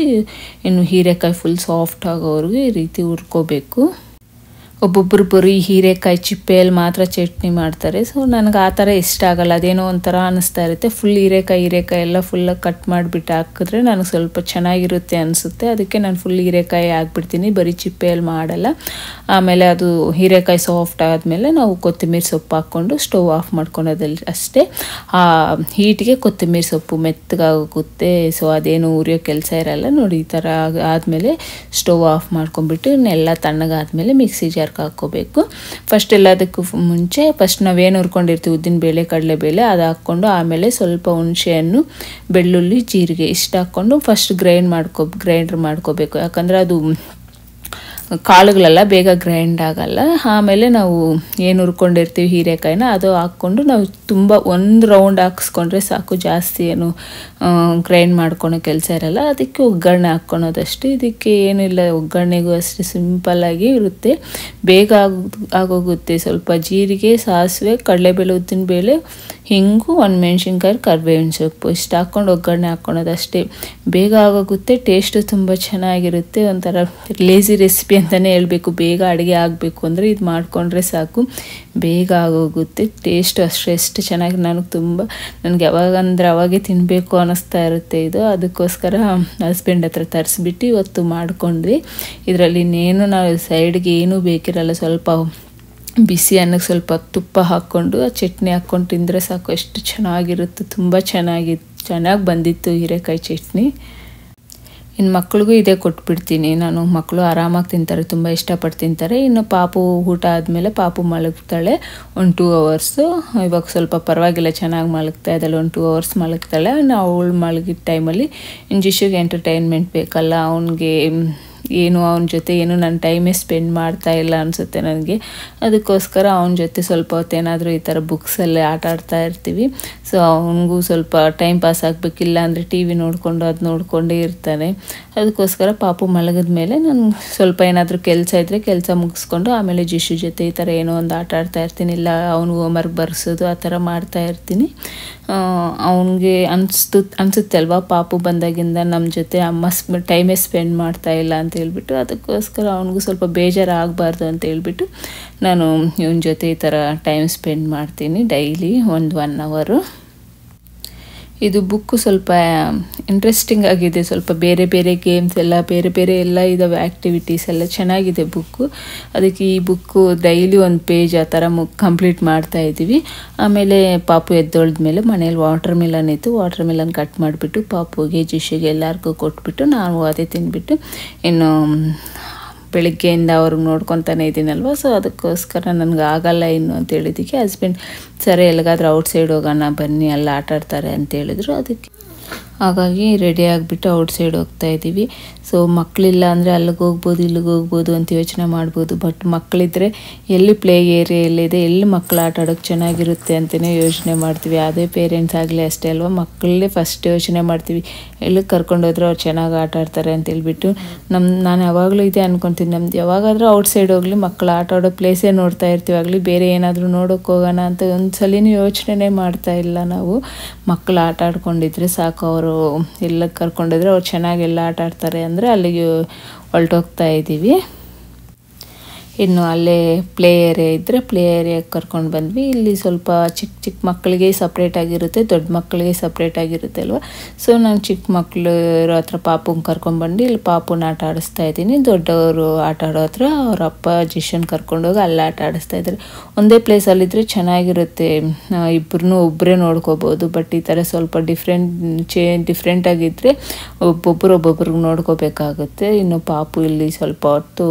ಇನ್ನು ಹೀರೆಕಾಯಿ ಫುಲ್ ಸಾಫ್ಟ್ ಆಗೋವರೆಗೂ ಈ ರೀತಿ ಹುರ್ಕೋಬೇಕು. ಒಬ್ಬೊಬ್ಬರು ಬರೀ ಹೀರೆಕಾಯಿ ಚಿಪ್ಪೆಯಲ್ಲಿ ಮಾತ್ರ ಚಟ್ನಿ ಮಾಡ್ತಾರೆ. ಸೊ ನನಗೆ ಆ ಥರ ಇಷ್ಟ ಆಗಲ್ಲ, ಅದೇನೋ ಒಂಥರ ಅನ್ನಿಸ್ತಾ ಇರುತ್ತೆ. ಫುಲ್ ಹೀರೆಕಾಯಿ ಎಲ್ಲ ಫುಲ್ಲಾಗಿ ಕಟ್ ಮಾಡಿಬಿಟ್ಟು ಹಾಕಿದ್ರೆ ನನಗೆ ಸ್ವಲ್ಪ ಚೆನ್ನಾಗಿರುತ್ತೆ ಅನಿಸುತ್ತೆ. ಅದಕ್ಕೆ ನಾನು ಫುಲ್ ಹೀರೆಕಾಯಿ ಹಾಕ್ಬಿಡ್ತೀನಿ, ಬರೀ ಚಿಪ್ಪೆಯಲ್ಲಿ ಮಾಡಲ್ಲ. ಆಮೇಲೆ ಅದು ಹೀರೆಕಾಯಿ ಸಾಫ್ಟ್ ಆದಮೇಲೆ ನಾವು ಕೊತ್ತಂಬರಿ ಸೊಪ್ಪು ಹಾಕ್ಕೊಂಡು ಸ್ಟವ್ ಆಫ್ ಮಾಡ್ಕೊಳೋದಲ್ಲಿ ಅಷ್ಟೇ. ಆ ಹೀಟಿಗೆ ಕೊತ್ತಂಬರಿ ಸೊಪ್ಪು ಮೆತ್ತಗಾಗುತ್ತೆ. ಸೊ ಅದೇನು ಉರಿಯೋ ಕೆಲಸ ಇರಲ್ಲ. ನೋಡಿ ಈ ಥರ ಆದಮೇಲೆ ಸ್ಟವ್ ಆಫ್ ಮಾಡ್ಕೊಂಡ್ಬಿಟ್ಟು ಇನ್ನೆಲ್ಲ ತಣ್ಣಗಾದ್ಮೇಲೆ ಮಿಕ್ಸಿ ಜಾರ್ಗೆ ಹಾಕ್ಕೋಬೇಕು. ಫಸ್ಟ್ ಎಲ್ಲದಕ್ಕೂ ಮುಂಚೆ ನಾವೇನು ಹುರ್ಕೊಂಡಿರ್ತೀವಿ ಉದ್ದಿನಬೇಳೆ, ಕಡಲೆಬೇಳೆ ಅದು ಹಾಕ್ಕೊಂಡು ಆಮೇಲೆ ಸ್ವಲ್ಪ ಹುಣಸೆಹಣ್ಣು, ಬೆಳ್ಳುಳ್ಳಿ, ಜೀರಿಗೆ ಇಷ್ಟು ಹಾಕ್ಕೊಂಡು ಫಸ್ಟ್ ಗ್ರೈಂಡರ್ ಮಾಡ್ಕೋಬೇಕು. ಯಾಕಂದರೆ ಅದು ಕಾಳುಗಳೆಲ್ಲ ಬೇಗ ಗ್ರೈಂಡ್ ಆಗಲ್ಲ. ಆಮೇಲೆ ನಾವು ಏನು ಹುರ್ಕೊಂಡಿರ್ತೀವಿ ಹೀರೆಕಾಯಿನ ಅದು ಹಾಕ್ಕೊಂಡು ನಾವು ತುಂಬ 1 ರೌಂಡ್ ಹಾಕ್ಸ್ಕೊಂಡ್ರೆ ಸಾಕು, ಜಾಸ್ತಿ ಏನು ಗ್ರೈಂಡ್ ಮಾಡ್ಕೊಳೋ ಕೆಲಸ ಇರಲ್ಲ. ಅದಕ್ಕೆ ಒಗ್ಗರಣೆ ಹಾಕ್ಕೊಳೋದಷ್ಟೇ. ಇದಕ್ಕೆ ಏನಿಲ್ಲ, ಒಗ್ಗರಣೆಗೂ ಅಷ್ಟೇ ಸಿಂಪಲ್ಲಾಗಿ ಇರುತ್ತೆ, ಬೇಗ ಆಗೋಗುತ್ತೆ. ಸ್ವಲ್ಪ ಜೀರಿಗೆ, ಸಾಸಿವೆ, ಕಡಲೆಬೇಳೆ, ಉದ್ದಿನಬೇಳೆ, ಹಿಂಗು, 1 ಮೆಣಸಿನ್ಕಾಯಿ, ಕರಿಬೇವಿನ ಸೊಪ್ಪು ಇಷ್ಟು ಹಾಕ್ಕೊಂಡು ಒಗ್ಗರಣೆ ಹಾಕ್ಕೊಳೋದಷ್ಟೇ. ಬೇಗ ಆಗೋಗುತ್ತೆ, ಟೇಸ್ಟು ತುಂಬ ಚೆನ್ನಾಗಿರುತ್ತೆ. ಒಂಥರ ಲೇಸಿ ರೆಸಿಪಿ ಅಂತಲೇ ಹೇಳ್ಬೇಕು. ಬೇಗ ಅಡುಗೆ ಆಗಬೇಕು ಅಂದರೆ ಇದು ಮಾಡಿಕೊಂಡ್ರೆ ಸಾಕು, ಬೇಗ ಆಗೋಗುತ್ತೆ. ಟೇಸ್ಟ್ ಎಷ್ಟು ಚೆನ್ನಾಗಿ ನನಗೆ ಯಾವಾಗಂದ್ರೆ ಅವಾಗೇ ತಿನ್ನಬೇಕು ಅನ್ನಿಸ್ತಾ ಇರುತ್ತೆ ಇದು. ಅದಕ್ಕೋಸ್ಕರ ಹಸ್ಬೆಂಡ್ ಹತ್ರ ತರಿಸ್ಬಿಟ್ಟು ಇವತ್ತು ಮಾಡಿಕೊಂಡ್ವಿ. ಇದರಲ್ಲಿ ಇನ್ನೇನು ನಾವು ಸೈಡ್ಗೆ ಏನೂ ಬೇಕಿರಲ್ಲ, ಸ್ವಲ್ಪ ಬಿಸಿ ಅನ್ನಕ್ಕೆ ಸ್ವಲ್ಪ ತುಪ್ಪ ಹಾಕ್ಕೊಂಡು ಚಟ್ನಿ ಹಾಕ್ಕೊಂಡು ತಿಂದರೆ ಸಾಕು, ಎಷ್ಟು ಚೆನ್ನಾಗಿರುತ್ತೆ. ತುಂಬ ಚೆನ್ನಾಗಿ ಬಂದಿತ್ತು ಹೀರೆಕಾಯಿ ಚಟ್ನಿ. ಇನ್ನು ಮಕ್ಳಿಗೂ ಇದೇ ಕೊಟ್ಬಿಡ್ತೀನಿ ನಾನು. ಮಕ್ಕಳು ಆರಾಮಾಗಿ ತಿಂತಾರೆ, ತುಂಬ ಇಷ್ಟಪಟ್ಟು ತಿಂತಾರೆ. ಇನ್ನು ಪಾಪು ಊಟ ಆದಮೇಲೆ ಪಾಪು ಮಲಗ್ತಾಳೆ 1-2 ಅವರ್ಸು. ಇವಾಗ ಸ್ವಲ್ಪ ಪರವಾಗಿಲ್ಲ, ಚೆನ್ನಾಗಿ ಮಲಗ್ತಾ ಇದ್ದಾಳೆ. 1-2 ಅವರ್ಸ್ ಮಲಗ್ತಾಳೆ. ಅವಳು ಮಲಗಿದ ಟೈಮಲ್ಲಿ ಜಿಶುಗೆ ಎಂಟರ್ಟೈನ್ಮೆಂಟ್ ಬೇಕಲ್ಲ, ಅವನಿಗೆ ಅವನ ಜೊತೆ ನಾನು ಟೈಮೇ ಸ್ಪೆಂಡ್ ಮಾಡ್ತಾ ಇಲ್ಲ ಅನಿಸುತ್ತೆ ನನಗೆ. ಅದಕ್ಕೋಸ್ಕರ ಅವನ ಜೊತೆ ಸ್ವಲ್ಪ ಹೊತ್ತೇನಾದರೂ ಈ ಥರ ಬುಕ್ಸಲ್ಲೇ ಆಟ ಆಡ್ತಾ ಇರ್ತೀವಿ. ಸೊ ಅವನಿಗೂ ಸ್ವಲ್ಪ ಟೈಮ್ ಪಾಸ್ ಆಗಬೇಕಿಲ್ಲ ಅಂದರೆ ಟಿ ವಿ ನೋಡಿಕೊಂಡೇ ಇರ್ತಾನೆ. ಅದಕ್ಕೋಸ್ಕರ ಪಾಪು ಮಲಗಿದ ಮೇಲೆ ನಾನು ಸ್ವಲ್ಪ ಏನಾದರೂ ಕೆಲಸ ಇದ್ದರೆ ಕೆಲಸ ಮುಗಿಸ್ಕೊಂಡು ಆಮೇಲೆ ಜಿಶು ಜೊತೆ ಈ ಥರ ಏನೋ ಒಂದು ಆಟ ಆಡ್ತಾ ಇರ್ತೀನಿ, ಇಲ್ಲ ಅವನಿಗೆ ಹೋಮ್ವರ್ಕ್ ಬರ್ಸೋದು ಆ ಥರ ಮಾಡ್ತಾ ಇರ್ತೀನಿ. ಅವನಿಗೆ ಅನಿಸುತ್ತೆ ಅಲ್ವಾ, ಪಾಪು ಬಂದಾಗಿಂದ ನಮ್ಮ ಜೊತೆ ಅಮ್ಮ ಟೈಮೇ ಸ್ಪೆಂಡ್ ಮಾಡ್ತಾ ಇಲ್ಲ ಅಂತ ಹೇಳ್ಬಿಟ್ಟು. ಅದಕ್ಕೋಸ್ಕರ ಅವನಿಗೂ ಸ್ವಲ್ಪ ಬೇಜಾರಾಗಬಾರ್ದು ಅಂತ ಹೇಳ್ಬಿಟ್ಟು ನಾನು ಇವನ ಜೊತೆ ಈ ಥರ ಟೈಮ್ ಸ್ಪೆಂಡ್ ಮಾಡ್ತೀನಿ ಡೈಲಿ 1 ಅವರು. ಇದು ಬುಕ್ಕು ಸ್ವಲ್ಪ ಇಂಟ್ರೆಸ್ಟಿಂಗ್ ಆಗಿದೆ, ಸ್ವಲ್ಪ ಬೇರೆ ಗೇಮ್ಸ್ ಎಲ್ಲ ಬೇರೆ ಎಲ್ಲ ಇದ್ದಾವೆ, ಆ್ಯಕ್ಟಿವಿಟೀಸ್ ಎಲ್ಲ ಚೆನ್ನಾಗಿದೆ ಬುಕ್ಕು. ಅದಕ್ಕೆ ಈ ಬುಕ್ಕು ಡೈಲಿ 1 ಪೇಜ್ ಆ ಥರ ಕಂಪ್ಲೀಟ್ ಮಾಡ್ತಾ ಇದ್ದೀವಿ. ಆಮೇಲೆ ಪಾಪು ಎದ್ದೊಳ್ದ್ಮೇಲೆ ಮನೇಲಿ ವಾಟರ್ ಮಿಲನ್ ಇತ್ತು, ವಾಟರ್ ಮಿಲನ್ ಕಟ್ ಮಾಡಿಬಿಟ್ಟು ಪಾಪುಗೆ, ಜಿಶಿಗೆ ಎಲ್ಲರಿಗೂ ಕೊಟ್ಬಿಟ್ಟು ನಾವು ಅದೇ ತಿಂದ್ಬಿಟ್ಟು ಇನ್ನು ಬೆಳಿಗ್ಗೆಯಿಂದ ಅವ್ರಿಗೆ ನೋಡ್ಕೊತಾನೆ ಇದ್ದೀನಲ್ವ. ಸೊ ಅದಕ್ಕೋಸ್ಕರ ನನಗೆ ಆಗಲ್ಲ ಇನ್ನು ಅಂತ ಹೇಳಿದ್ದಕ್ಕೆ ಹಸ್ಬೆಂಡ್ ಸರಿ ಎಲ್ಲಿಗಾದ್ರೂ ಔಟ್ಸೈಡ್ ಹೋಗೋಣ ಬನ್ನಿ, ಎಲ್ಲ ಆಟ ಆಡ್ತಾರೆ ಅಂತ ಹೇಳಿದ್ರು. ಅದಕ್ಕೆ ಹಾಗಾಗಿ ರೆಡಿ ಆಗಿಬಿಟ್ಟು ಔಟ್ಸೈಡ್ ಹೋಗ್ತಾ ಇದ್ದೀವಿ. ಸೊ ಮಕ್ಕಳಿಲ್ಲ ಅಂದರೆ ಅಲ್ಲಿಗೆ ಹೋಗ್ಬೋದು ಇಲ್ಲಿಗೆ ಹೋಗ್ಬೋದು ಅಂತ ಯೋಚನೆ ಮಾಡ್ಬೋದು. ಬಟ್ ಮಕ್ಕಳಿದ್ರೆ ಎಲ್ಲಿ ಪ್ಲೇ ಏರಿಯಾ ಎಲ್ಲಿದೆ, ಎಲ್ಲಿ ಮಕ್ಕಳು ಆಟ ಆಡೋಕ್ಕೆ ಚೆನ್ನಾಗಿರುತ್ತೆ ಅಂತಲೇ ಯೋಚನೆ ಮಾಡ್ತೀವಿ. ಅದೇ ಪೇರೆಂಟ್ಸ್ ಆಗಲಿ ಅಷ್ಟೇ ಅಲ್ವಾ, ಮಕ್ಕಳೇ ಫಸ್ಟ್ ಯೋಚನೆ ಮಾಡ್ತೀವಿ ಎಲ್ಲಿಗೆ ಕರ್ಕೊಂಡೋದ್ರೆ ಅವ್ರು ಚೆನ್ನಾಗಿ ಆಟ ಆಡ್ತಾರೆ ಅಂತ ಹೇಳ್ಬಿಟ್ಟು. ನಾನು ಯಾವಾಗಲೂ ಇದೆ ಅನ್ಕೊತೀನಿ, ನಮ್ದು ಯಾವಾಗಾದರೂ ಔಟ್ಸೈಡ್ ಹೋಗಲಿ ಮಕ್ಕಳು ಆಟ ಆಡೋ ಪ್ಲೇಸೇ ನೋಡ್ತಾ ಇರ್ತೀವಿ, ಆಗಲಿ ಬೇರೆ ಏನಾದರೂ ನೋಡೋಕೆ ಹೋಗೋಣ ಅಂತ ಒಂದು ಸಲಿನೂ ಯೋಚನೆ ಮಾಡ್ತಾ ಇಲ್ಲ ನಾವು. ಮಕ್ಕಳು ಆಟ ಆಡ್ಕೊಂಡಿದ್ರೆ ಸಾಕು, ಅವರು ಎಲ್ಲಕ್ಕೆ ಕರ್ಕೊಂಡೋದ್ರೆ ಅವ್ರು ಚೆನ್ನಾಗೆಲ್ಲ ಆಟ ಆಡ್ತಾರೆ ಅಂದರೆ ಅಲ್ಲಿಗೆ ಹೊರಟೋಗ್ತಾ ಇದ್ದೀವಿ. ಇನ್ನು ಅಲ್ಲೇ ಪ್ಲೇ ಏರಿಯಾ ಇದ್ದರೆ ಪ್ಲೇ ಏರಿಯಾಗೆ ಕರ್ಕೊಂಡು ಬಂದ್ವಿ. ಇಲ್ಲಿ ಸ್ವಲ್ಪ ಚಿಕ್ಕ ಚಿಕ್ಕ ಮಕ್ಕಳಿಗೆ ಸಪ್ರೇಟಾಗಿರುತ್ತೆ, ದೊಡ್ಡ ಮಕ್ಕಳಿಗೆ ಸಪ್ರೇಟಾಗಿರುತ್ತೆ ಅಲ್ವ. ಸೊ ನಾನು ಚಿಕ್ಕ ಮಕ್ಕಳು ಇರೋ ಹತ್ರ ಪಾಪುನ ಕರ್ಕೊಂಡ್ಬಂದು ಇಲ್ಲಿ ಪಾಪುನ ಆಟ ಆಡಿಸ್ತಾ ಇದ್ದೀನಿ. ದೊಡ್ಡವರು ಆಟ ಆಡೋ ಹತ್ರ ಅವ್ರ ಅಪ್ಪ ಜಿಶನ್ ಕರ್ಕೊಂಡೋಗಿ ಅಲ್ಲಿ ಆಟ ಆಡಿಸ್ತಾ ಇದ್ದಾರೆ. ಒಂದೇ ಪ್ಲೇಸಲ್ಲಿದ್ದರೆ ಚೆನ್ನಾಗಿರುತ್ತೆ, ಇಬ್ಬರನ್ನೂ ಒಬ್ಬರೇ ನೋಡ್ಕೋಬೋದು. ಬಟ್ ಈ ಥರ ಸ್ವಲ್ಪ ಡಿಫ್ರೆಂಟಾಗಿದ್ದರೆ ಒಬ್ಬೊಬ್ರಿಗೆ ನೋಡ್ಕೋಬೇಕಾಗುತ್ತೆ. ಇನ್ನು ಪಾಪು ಇಲ್ಲಿ ಸ್ವಲ್ಪ ಹೊತ್ತು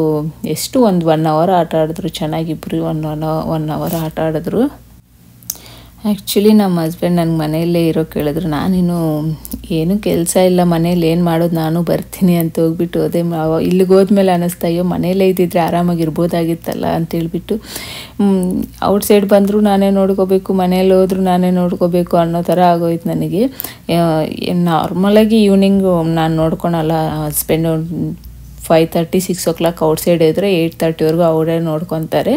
ಎಷ್ಟು ಒಂದು 1 ಅವರ್ ಆಟ ಆಡಿದ್ರು, ಚೆನ್ನಾಗಿಬ್ರು 1 ಅವರ್ ಆಟ ಆಡಿದ್ರು. ಆ್ಯಕ್ಚುಲಿ ನಮ್ಮ ಹಸ್ಬೆಂಡ್ ನನಗೆ ಮನೆಯಲ್ಲೇ ಇರೋಕ್ಕೆ ಹೇಳಿದ್ರು. ನಾನಿನ್ನು ಏನೂ ಕೆಲಸ ಇಲ್ಲ ಮನೇಲಿ, ಏನು ಮಾಡೋದು ನಾನು ಬರ್ತೀನಿ ಅಂತ ಹೋಗ್ಬಿಟ್ಟು ಹೋದೆ. ಇಲ್ಲಿಗೆ ಹೋದ್ಮೇಲೆ ಅನ್ನಿಸ್ತಾ ಅಯ್ಯೋ ಮನೇಲೇ ಇದ್ದಿದ್ರೆ ಆರಾಮಾಗಿರ್ಬೋದಾಗಿತ್ತಲ್ಲ ಅಂತೇಳ್ಬಿಟ್ಟು. ಔಟ್ಸೈಡ್ ಬಂದರೂ ನಾನೇ ನೋಡ್ಕೋಬೇಕು, ಮನೇಲಿ ಹೋದರೂ ನಾನೇ ನೋಡ್ಕೋಬೇಕು ಅನ್ನೋ ಥರ ಆಗೋಯ್ತು ನನಗೆ. ನಾರ್ಮಲಾಗಿ ಈವ್ನಿಂಗು ನಾನು ನೋಡ್ಕೊಳಲ್ಲ, ಹಸ್ಬೆಂಡು 5:30 6 o'clock ಔಟ್ಸೈಡ್ ಇದ್ದರೆ 8:30ವರೆಗೂ ಅವರೇ ನೋಡ್ಕೊತಾರೆ.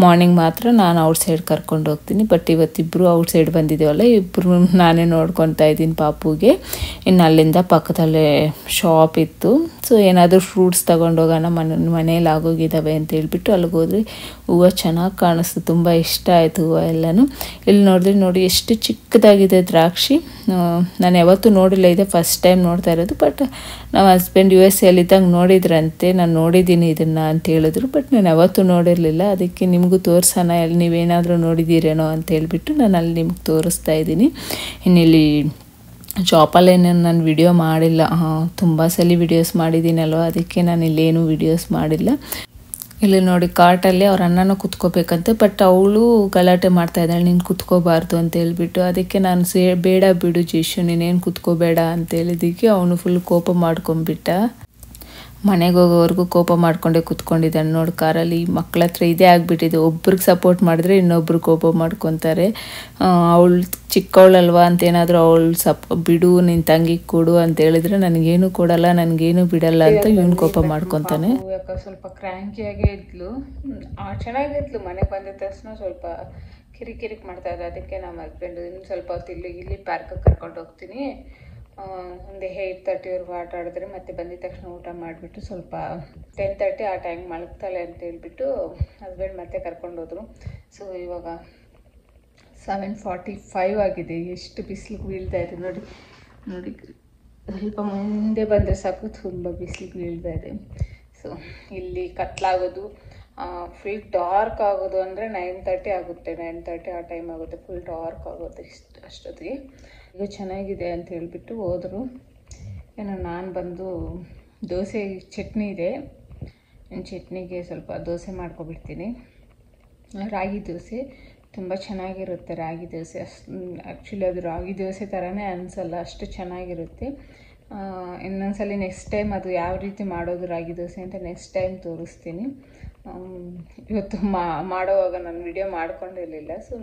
ಮಾರ್ನಿಂಗ್ ಮಾತ್ರ ನಾನು ಔಟ್ಸೈಡ್ ಕರ್ಕೊಂಡು ಹೋಗ್ತೀನಿ. ಬಟ್ ಇವತ್ತಿಬ್ಬರು ಔಟ್ಸೈಡ್ ಬಂದಿದ್ದೇವಲ್ಲ, ಇಬ್ಬರು ನಾನೇ ನೋಡ್ಕೊತಾ ಇದ್ದೀನಿ ಪಾಪುಗೆ. ಇನ್ನು ಅಲ್ಲಿಂದ ಪಕ್ಕದಲ್ಲೇ ಶಾಪ್ ಇತ್ತು. ಸೊ ಏನಾದರೂ ಫ್ರೂಟ್ಸ್ ತೊಗೊಂಡೋಗೋಣ, ಮನೇಲಿ ಆಗೋಗಿದ್ದಾವೆ ಅಂತ ಹೇಳ್ಬಿಟ್ಟು ಅಲ್ಲಿಗೆ ಹೋದ್ರಿ. ಹೂವು ಚೆನ್ನಾಗಿ ಕಾಣಿಸ್ತು, ತುಂಬ ಇಷ್ಟ ಆಯಿತು ಹೂವು ಎಲ್ಲನೂ. ಇಲ್ಲಿ ನೋಡಿದ್ರೆ ನೋಡಿ ಎಷ್ಟು ಚಿಕ್ಕದಾಗಿದೆ ದ್ರಾಕ್ಷಿ. ನಾನು ಯಾವತ್ತೂ ನೋಡಿಲ್ಲ, ಇದೆ ಫಸ್ಟ್ ಟೈಮ್ ನೋಡ್ತಾ ಇರೋದು. ಬಟ್ ನಮ್ಮ ಹಸ್ಬೆಂಡ್ US ಎಲ್ಲಿದ್ದಾಗ ನೋಡಿದ್ರಂತೆ, ನಾನು ನೋಡಿದ್ದೀನಿ ಇದನ್ನು ಅಂತ ಹೇಳಿದ್ರು. ಬಟ್ ನಾನು ಯಾವತ್ತೂ ನೋಡಿರಲಿಲ್ಲ, ಅದಕ್ಕೆ ನಿಮಗೂ ತೋರಿಸೋಣ, ಅಲ್ಲಿ ನೀವೇನಾದರೂ ನೋಡಿದ್ದೀರೇನೋ ಅಂತ ಹೇಳ್ಬಿಟ್ಟು ನಾನು ಅಲ್ಲಿ ನಿಮ್ಗೆ ತೋರಿಸ್ತಾ ಇದ್ದೀನಿ. ಇನ್ನಿಲ್ಲಿ ಶಾಪಲ್ಲೇನು ನಾನು ವಿಡಿಯೋ ಮಾಡಿಲ್ಲ, ತುಂಬ ಸಲ ವಿಡಿಯೋಸ್ ಮಾಡಿದ್ದೀನಲ್ವ, ಅದಕ್ಕೆ ನಾನು ಇಲ್ಲೇನು ವಿಡಿಯೋಸ್ ಮಾಡಿಲ್ಲ. ಇಲ್ಲಿ ನೋಡಿ ಕಾರ್ಟಲ್ಲಿ ಅವ್ರ ಅಣ್ಣನೂ ಕುತ್ಕೋಬೇಕಂತೆ. ಬಟ್ ಅವಳು ಗಲಾಟೆ ಮಾಡ್ತಾ ಇದ್ದಾಳೆ, ನೀನು ಕುತ್ಕೋಬಾರ್ದು ಅಂತ ಹೇಳ್ಬಿಟ್ಟು. ಅದಕ್ಕೆ ನಾನು ಬೇಡ ಬಿಡು ಜಿಶು, ನೀನೇನು ಕುತ್ಕೋಬೇಡ ಅಂತ ಹೇಳಿದ್ದಕ್ಕೆ ಅವನು ಫುಲ್ ಕೋಪ ಮಾಡ್ಕೊಂಬಿಟ್ಟ. ಮನೆಗೆ ಹೋಗೋವರೆಗೂ ಕೋಪ ಮಾಡ್ಕೊಂಡೇ ಕುತ್ಕೊಂಡಿದ್ದಾನೆ ನೋಡಿ ಕಾರಲ್ಲಿ. ಮಕ್ಕಳ ಹತ್ರ ಇದೇ ಆಗಿಬಿಟ್ಟಿದೆ, ಒಬ್ರಿಗೆ ಸಪೋರ್ಟ್ ಮಾಡಿದ್ರೆ ಇನ್ನೊಬ್ರು ಕೋಪ ಮಾಡ್ಕೊತಾರೆ. ಅವಳು ಚಿಕ್ಕವಳಲ್ವಾ ಅಂತೇನಾದರೂ ಅವಳು ಬಿಡು ನಿನ್ನ ತಂಗಿಗೆ ಕೊಡು ಅಂತ ಹೇಳಿದ್ರೆ ನನಗೇನು ಕೊಡಲ್ಲ, ನನಗೇನು ಬಿಡಲ್ಲ ಅಂತ ಇವನು ಕೋಪ ಮಾಡ್ಕೊತಾನೆ. ಸ್ವಲ್ಪ ಕ್ರ್ಯಾಂಕಿಯಾಗೇ ಇದ್ಲು, ಚೆನ್ನಾಗಿದ್ಲು. ಮನೆಗೆ ಬಂದಿದ ತಕ್ಷಣ ಸ್ವಲ್ಪ ಕಿರಿಕಿರಿಕ್ ಮಾಡ್ತಾ ಇದ್ದೆ. ಅದಕ್ಕೆ ನಮ್ಮ ಹಸ್ಬೆಂಡು ಇನ್ನು ಸ್ವಲ್ಪ ಹೊತ್ತು ಇಲ್ಲಿ ಪಾರ್ಕಿಗೆ ಕರ್ಕೊಂಡು ಹೋಗ್ತೀನಿ, ಒಂದು 8:30ವರೆಗೂ ಆಟ ಆಡಿದ್ರೆ ಮತ್ತೆ ಬಂದಿದ ತಕ್ಷಣ ಊಟ ಮಾಡಿಬಿಟ್ಟು ಸ್ವಲ್ಪ 10:30 ಆ ಟೈಮ್ ಮಲಗ್ತಾಳೆ ಅಂತ ಹೇಳ್ಬಿಟ್ಟು ಹಸ್ಬೆಂಡ್ ಮತ್ತೆ ಕರ್ಕೊಂಡು ಹೋದರು. ಸೊ ಇವಾಗ 7:45 ಆಗಿದೆ. ಎಷ್ಟು ಬಿಸಿಲಿಗೆ ಬೀಳ್ತಾ ಇದೆ ನೋಡಿ. ಸ್ವಲ್ಪ ಮುಂದೆ ಬಂದರೆ ಸಾಕು, ತುಂಬ ಬಿಸಿಲಿಗೆ ಬೀಳ್ತಾ ಇದೆ. ಸೊ ಇಲ್ಲಿ ಕತ್ಲಾಗೋದು, ಫುಲ್ ಡಾರ್ಕ್ ಆಗೋದು ಅಂದರೆ 9:30 ಆಗುತ್ತೆ. 9:30 ಆ ಟೈಮ್ ಆಗುತ್ತೆ, ಫುಲ್ ಡಾರ್ಕ್ ಆಗುತ್ತೆ ಅಷ್ಟೊತ್ತಿಗೆ. ಈಗ ಚೆನ್ನಾಗಿದೆ ಅಂತ ಹೇಳ್ಬಿಟ್ಟು ಹೋದರು. ಏನೋ ನಾನು ಬಂದು ದೋಸೆ ಚಟ್ನಿ ಇದೆ, ಚಟ್ನಿಗೆ ಸ್ವಲ್ಪ ದೋಸೆ ಮಾಡ್ಕೊಬಿಡ್ತೀನಿ. ರಾಗಿ ದೋಸೆ ತುಂಬ ಚೆನ್ನಾಗಿರುತ್ತೆ. ರಾಗಿ ದೋಸೆ ಆ್ಯಕ್ಚುಲಿ ಅದು ರಾಗಿ ದೋಸೆ ಥರನೇ ಅನಿಸಲ್ಲ, ಅಷ್ಟು ಚೆನ್ನಾಗಿರುತ್ತೆ. ಇನ್ನೊಂದ್ಸಲಿ ನೆಕ್ಸ್ಟ್ ಟೈಮ್ ಅದು ಯಾವ ರೀತಿ ಮಾಡೋದು ರಾಗಿ ದೋಸೆ ಅಂತ ನೆಕ್ಸ್ಟ್ ಟೈಮ್ ತೋರಿಸ್ತೀನಿ. ಇವತ್ತು ಮಾಡೋವಾಗ ನಾನು ವಿಡಿಯೋ ಮಾಡ್ಕೊಂಡಿರಲಿಲ್ಲ. ಸೊ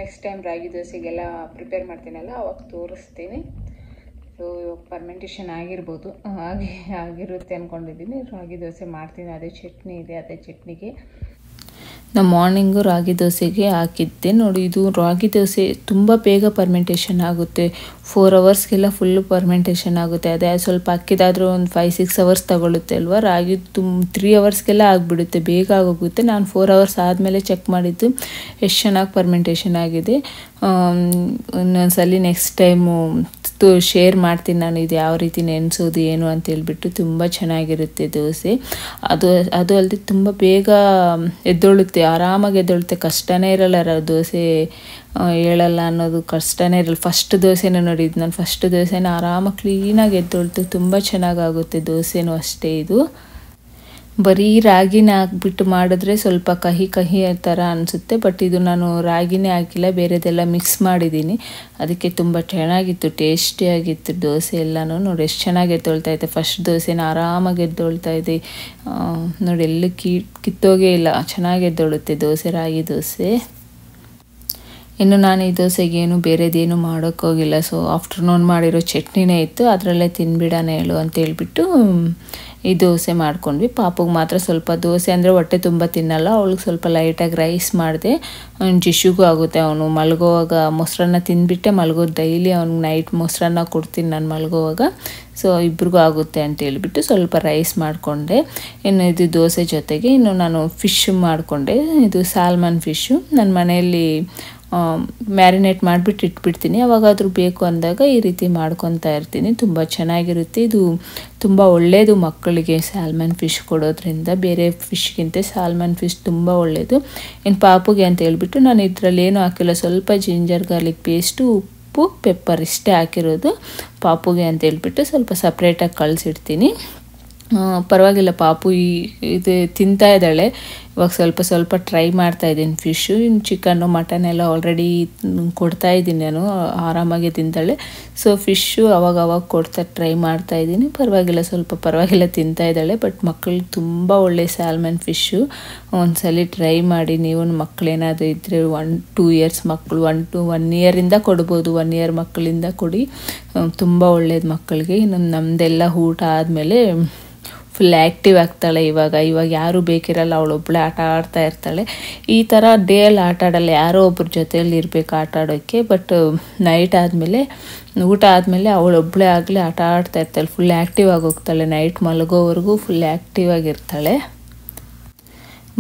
ನೆಕ್ಸ್ಟ್ ಟೈಮ್ ರಾಗಿ ದೋಸೆಗೆಲ್ಲ ಪ್ರಿಪೇರ್ ಮಾಡ್ತೀನಲ್ಲ ಅವಾಗ ತೋರಿಸ್ತೀನಿ. ಸೊ ಇವಾಗ ಫರ್ಮೆಂಟೇಷನ್ ಆಗಿರ್ಬೋದು, ಆಗಿರುತ್ತೆ ಅಂದ್ಕೊಂಡಿದ್ದೀನಿ. ರಾಗಿ ದೋಸೆ ಮಾಡ್ತೀನಿ, ಅದೇ ಚಟ್ನಿ ಇದೆ, ಅದೇ ಚಟ್ನಿಗೆ ನಾನು ಮಾರ್ನಿಂಗು ರಾಗಿ ದೋಸೆಗೆ ಹಾಕಿದ್ದೆ ನೋಡಿ. ಇದು ರಾಗಿ ದೋಸೆ ತುಂಬ ಬೇಗ ಫರ್ಮೆಂಟೇಷನ್ ಆಗುತ್ತೆ, 4 ಅವರ್ಸ್ಗೆಲ್ಲ ಫುಲ್ಲು ಫರ್ಮೆಂಟೇಷನ್ ಆಗುತ್ತೆ. ಅದೇ ಸ್ವಲ್ಪ ಅಕ್ಕಿದಾದರೂ ಒಂದು 5-6 ಅವರ್ಸ್ ತಗೊಳುತ್ತೆ ಅಲ್ವಾ. ರಾಗಿ 3 ಅವರ್ಸ್ಗೆಲ್ಲ ಆಗಿಬಿಡುತ್ತೆ, ಬೇಗ ಆಗೋಗುತ್ತೆ. ನಾನು 4 ಅವರ್ಸ್ ಆದಮೇಲೆ ಚೆಕ್ ಮಾಡಿದ್ದು ಎಷ್ಟು ಚೆನ್ನಾಗಿ ಫರ್ಮೆಂಟೇಷನ್ ಆಗಿದೆ. ಇನ್ನೊಂದ್ಸಲಿ ನೆಕ್ಸ್ಟ್ ಟೈಮು ಶೇರ್ ಮಾಡ್ತೀನಿ ನಾನು ಇದು ಯಾವ ರೀತಿ ನೆನೆಸೋದು ಏನು ಅಂತ ಹೇಳ್ಬಿಟ್ಟು. ತುಂಬ ಚೆನ್ನಾಗಿರುತ್ತೆ ದೋಸೆ. ಅದು ಅಲ್ಲದೆ ತುಂಬ ಬೇಗ ಎದ್ದೊಳುತ್ತೆ, ಆರಾಮಾಗಿ ಎದ್ದೊಳುತ್ತೆ, ಕಷ್ಟನೇ ಇರಲ್ಲ ದೋಸೆ ಹೇಳಲ್ಲ ಅನ್ನೋದು, ಕಷ್ಟನೇ ಇರಲ್ಲ. ಫಸ್ಟ್ ದೋಸೆನೂ ನೋಡಿದ್ದು ನಾನು, ಫಸ್ಟ್ ದೋಸೆನ ಆರಾಮಾಗಿ ಕ್ಲೀನಾಗಿ ಎದ್ದೊಳ್ತು, ತುಂಬ ಚೆನ್ನಾಗಾಗುತ್ತೆ ದೋಸೆನೂ ಅಷ್ಟೇ. ಇದು ಬರೀ ರಾಗಿನ ಹಾಕ್ಬಿಟ್ಟು ಮಾಡಿದ್ರೆ ಸ್ವಲ್ಪ ಕಹಿ ಕಹಿ ಥರ ಅನಿಸುತ್ತೆ. ಬಟ್ ಇದು ನಾನು ರಾಗಿನೇ ಹಾಕಿಲ್ಲ, ಬೇರೆದೆಲ್ಲ ಮಿಕ್ಸ್ ಮಾಡಿದ್ದೀನಿ. ಅದಕ್ಕೆ ತುಂಬ ಚೆನ್ನಾಗಿತ್ತು, ಟೇಸ್ಟಿಯಾಗಿತ್ತು ದೋಸೆ ಎಲ್ಲನೂ. ನೋಡಿ ಎಷ್ಟು ಚೆನ್ನಾಗಿ ಎದ್ದೊಳ್ತಾ ಇದೆ. ಫಸ್ಟ್ ದೋಸೆನ ಆರಾಮಾಗಿ ಎದ್ದೊಳ್ತಾ ಇದೆ ನೋಡಿ, ಎಲ್ಲೂ ಕಿತ್ತೋಗೇ ಇಲ್ಲ, ಚೆನ್ನಾಗಿ ಎದ್ದೊಳುತ್ತೆ ದೋಸೆ, ರಾಗಿ ದೋಸೆ. ಇನ್ನು ನಾನು ಈ ದೋಸೆಗೆ ಏನು ಬೇರೆದೇನು ಮಾಡೋಕ್ಕೋಗಿಲ್ಲ. ಸೊ ಆಫ್ಟರ್ನೂನ್ ಮಾಡಿರೋ ಚಟ್ನಿನೇ ಇತ್ತು, ಅದರಲ್ಲೇ ತಿನ್ಬಿಡೋಣ ಹೇಳು ಅಂತ ಹೇಳ್ಬಿಟ್ಟು ಈ ದೋಸೆ ಮಾಡ್ಕೊಂಡ್ವಿ. ಪಾಪುಗೆ ಮಾತ್ರ ಸ್ವಲ್ಪ ದೋಸೆ ಅಂದರೆ ಹೊಟ್ಟೆ ತುಂಬ ತಿನ್ನಲ್ಲ, ಅವಳಿಗೆ ಸ್ವಲ್ಪ ಲೈಟಾಗಿ ರೈಸ್ ಮಾಡಿದೆ. ಜಿಶುಗೂ ಆಗುತ್ತೆ, ಅವನು ಮಲಗೋವಾಗ ಮೊಸರನ್ನ ತಿಂದುಬಿಟ್ಟೆ ಮಲಗೋದು. ಡೈಲಿ ಅವ್ನಿಗೆ ನೈಟ್ ಮೊಸರನ್ನ ಕೊಡ್ತೀನಿ ನಾನು ಮಲಗೋವಾಗ. ಸೊ ಇಬ್ರಿಗೂ ಆಗುತ್ತೆ ಅಂತ ಹೇಳ್ಬಿಟ್ಟು ಸ್ವಲ್ಪ ರೈಸ್ ಮಾಡಿಕೊಂಡೆ. ಇನ್ನು ಇದು ದೋಸೆ ಜೊತೆಗೆ ಇನ್ನು ನಾನು ಫಿಶ್ ಮಾಡಿಕೊಂಡೆ. ಇದು ಸಾಲ್ಮನ್ ಫಿಶ್ಶು ನನ್ನ ಮನೆಯಲ್ಲಿ ಮ್ಯಾರಿನೇಟ್ ಮಾಡಿಬಿಟ್ಟು ಇಟ್ಬಿಡ್ತೀನಿ. ಯಾವಾಗಾದರೂ ಬೇಕು ಅಂದಾಗ ಈ ರೀತಿ ಮಾಡ್ಕೊತಾ ಇರ್ತೀನಿ. ತುಂಬ ಚೆನ್ನಾಗಿರುತ್ತೆ. ಇದು ತುಂಬ ಒಳ್ಳೆಯದು ಮಕ್ಕಳಿಗೆ ಸ್ಯಾಲ್ಮನ್ ಫಿಶ್ ಕೊಡೋದ್ರಿಂದ. ಬೇರೆ ಫಿಶ್ಗಿಂತ ಸ್ಯಾಲ್ಮನ್ ಫಿಶ್ ತುಂಬ ಒಳ್ಳೆಯದು. ಇನ್ನು ಪಾಪುಗೆ ಅಂತ ಹೇಳ್ಬಿಟ್ಟು ನಾನು ಇದರಲ್ಲಿ ಏನೂ ಹಾಕಿಲ್ಲ, ಸ್ವಲ್ಪ ಜಿಂಜರ್ ಗಾರ್ಲಿಕ್ ಪೇಸ್ಟು, ಉಪ್ಪು, ಪೆಪ್ಪರ್ ಇಷ್ಟೇ ಹಾಕಿರೋದು. ಪಾಪುಗೆ ಅಂತ ಹೇಳ್ಬಿಟ್ಟು ಸ್ವಲ್ಪ ಸಪ್ರೇಟಾಗಿ ಕಳಿಸಿಡ್ತೀನಿ. ಪರವಾಗಿಲ್ಲ, ಪಾಪು ಇದು ತಿಂತಾ ಇದ್ದಾಳೆ. ಇವಾಗ ಸ್ವಲ್ಪ ಸ್ವಲ್ಪ ಟ್ರೈ ಮಾಡ್ತಾಯಿದ್ದೀನಿ ಫಿಶ್ಶು. ಇನ್ನು ಚಿಕನ್ನು ಮಟನ್ ಎಲ್ಲ ಆಲ್ರೆಡಿ ಕೊಡ್ತಾಯಿದ್ದೀನಿ ನಾನು, ಆರಾಮಾಗಿ ತಿಂತಾಳೆ. ಸೊ ಫಿಶ್ಶು ಅವಾಗ ಕೊಡ್ತಾ ಟ್ರೈ ಮಾಡ್ತಾಯಿದ್ದೀನಿ. ಪರವಾಗಿಲ್ಲ ತಿಂತಾ ಇದ್ದಾಳೆ. ಬಟ್ ಮಕ್ಕಳಿಗೆ ತುಂಬ ಒಳ್ಳೆ ಸ್ಯಾಲ್ಮನ್ ಫಿಶ್ಶು. ಒಂದ್ಸಲ ಟ್ರೈ ಮಾಡಿ ನೀವು. ಮಕ್ಕಳೇನಾದರೂ ಇದ್ದರೆ 1-2 ಇಯರ್ಸ್ ಮಕ್ಕಳು 1 ಇಯರಿಂದ ಕೊಡ್ಬೋದು. 1 ಇಯರ್ ಮಕ್ಕಳಿಂದ ಕೊಡಿ, ತುಂಬ ಒಳ್ಳೇದು ಮಕ್ಕಳಿಗೆ. ಇನ್ನು ನಮ್ಮದೆಲ್ಲ ಊಟ ಆದಮೇಲೆ ಫುಲ್ ಆ್ಯಕ್ಟಿವ್ ಆಗ್ತಾಳೆ. ಇವಾಗ ಯಾರೂ ಬೇಕಿರಲ್ಲ, ಅವಳೊಬ್ಬಳೇ ಆಟ ಆಡ್ತಾ ಇರ್ತಾಳೆ. ಈ ಥರ ಡೇಯಲ್ಲಿ ಆಟ ಆಡಲ್ಲ, ಯಾರೋ ಒಬ್ಬರ ಜೊತೆಯಲ್ಲಿ ಇರಬೇಕು ಆಟ ಆಡೋಕ್ಕೆ. ಬಟ್ ನೈಟ್ ಆದಮೇಲೆ, ಊಟ ಆದಮೇಲೆ ಅವಳೊಬ್ಬಳೇ ಆಗಲಿ ಆಟ ಆಡ್ತಾ ಇರ್ತಾಳೆ. ಫುಲ್ ಆ್ಯಕ್ಟಿವ್ ಆಗಿ ಹೋಗ್ತಾಳೆ. ನೈಟ್ ಮಲಗೋವರೆಗೂ ಫುಲ್ ಆ್ಯಕ್ಟಿವ್ ಆಗಿರ್ತಾಳೆ.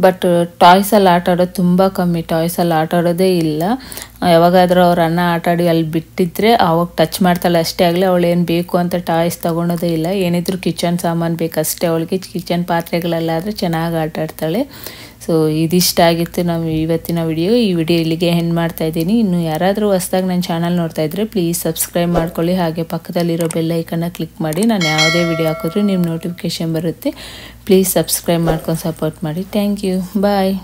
ಬಟ್ ಟಾಯ್ಸಲ್ಲಿ ಆಟ ಆಡೋದು ತುಂಬ ಕಮ್ಮಿ, ಟಾಯ್ಸಲ್ಲಿ ಆಟ ಆಡೋದೇ ಇಲ್ಲ. ಯಾವಾಗಾದರೂ ಅವ್ರು ಅನ್ನ ಆಟಾಡಿ ಅಲ್ಲಿ ಬಿಟ್ಟಿದ್ರೆ ಅವಾಗ ಟಚ್ ಮಾಡ್ತಾಳೆ ಅಷ್ಟೇ. ಆಗಲಿ ಅವಳು ಏನು ಬೇಕು ಅಂತ ಟಾಯ್ಸ್ ತೊಗೊಳೋದೇ ಇಲ್ಲ. ಏನಿದ್ರು ಕಿಚನ್ ಸಾಮಾನು ಬೇಕಷ್ಟೇ ಅವಳಿಗೆ. ಕಿಚನ್ ಪಾತ್ರೆಗಳಲ್ಲಾದರೆ ಚೆನ್ನಾಗಿ ಆಟ ಆಡ್ತಾಳೆ. ಸೊ ಇದಿಷ್ಟ ಆಗಿತ್ತು ನಮ್ಮ ಇವತ್ತಿನ ವಿಡಿಯೋ. ಈ ವಿಡಿಯೋ ಇಲ್ಲಿಗೆ ಎಂಡ್ ಮಾಡ್ತಾಯಿದ್ದೀನಿ. ಇನ್ನು ಯಾರಾದರೂ ಹೊಸ್ದಾಗಿ ನನ್ನ ಚಾನಲ್ ನೋಡ್ತಾಯಿದ್ರೆ ಪ್ಲೀಸ್ ಸಬ್ಸ್ಕ್ರೈಬ್ ಮಾಡ್ಕೊಳ್ಳಿ. ಹಾಗೆ ಪಕ್ಕದಲ್ಲಿರೋ ಬೆಲ್ ಐಕನ್ನ ಕ್ಲಿಕ್ ಮಾಡಿ. ನಾನು ಯಾವುದೇ ವಿಡಿಯೋ ಹಾಕಿದ್ರೂ ನಿಮ್ಮ ನೋಟಿಫಿಕೇಷನ್ ಬರುತ್ತೆ. ಪ್ಲೀಸ್ ಸಬ್ಸ್ಕ್ರೈಬ್ ಮಾಡ್ಕೊಂಡು ಸಪೋರ್ಟ್ ಮಾಡಿ. Thank you. ಬಾಯ್.